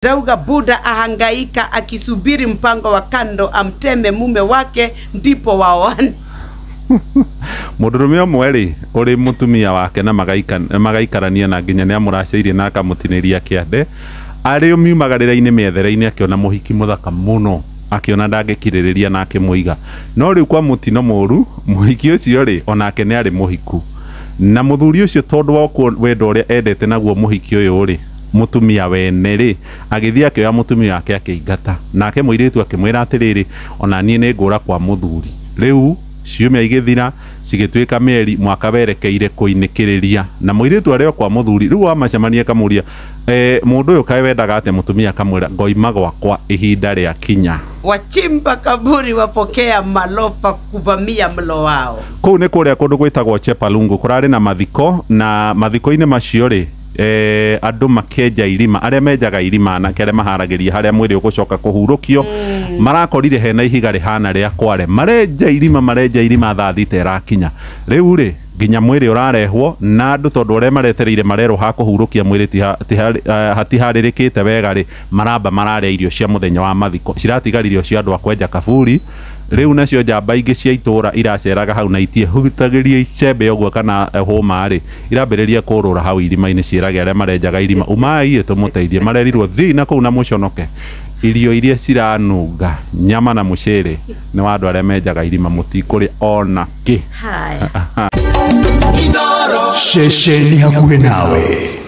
Rauga Buda ahangaika akisubiri mpango wa kando amteme mume wake ndipo waoane. Mudurume omwe uri mutumia wake na magaikarania na nginya ni amuraceirie na akamutiniria kiande ari umiumagarira-ini miethere-ini akiona muhiki muthaka muno akiona ndangikiririria na akimuiga no riu kwa mutino muru muhiki ucio onake ni ari muhiku na muthuri ucio tondu wa wendo uria endete naguo muhiki uyu mutumia wene agithia akioya mutumia wake akiingata nake muiritu akimwira atiriri ona nie ni ngura kwa muthuri riu ciumia igithira cigitwika mieri mwaka berekeire kuinikiriria na muiritu ario kwa muthuri riu amacemania kamuria mundu uyu kae wendaga ate mutumia kamwira ngoima gwakwa ihinda ria kinya wachimba kaburi wapokea malopa kuvamia mlo wao kuu ni kuria kundu gwitagwo Chepalungu kurari na mathiko na mathiko-ini macio andu makenja irima aria menjaga irima na kere maharagiria haria mwiri ugucoka kuhurukio marakorire hena ihiga rihana ria kware marenja irima thaa thita irakinya riu nginya mwiri urarehwo na andu tondu aria maretereire marero ha kuhurukia mwiri hatiharirikite wega maramba mararia irio cia muthenya wa mathiko ciratigaririo cia andu akwenja kaburi riu nacio njamba ingi cia itura iraceraga hau na itie hutagiria icembe ogwo kana huma irambiriria kurura hau irima-ini ciirage aria marenjaga irima umai tumuteithie marerirwo thina kuu na muconoke irio iria ciranunga nyama na mucere ni wa andu aria menjaga irima mutikuri ona ki haya Shesheni hakuhe nawe.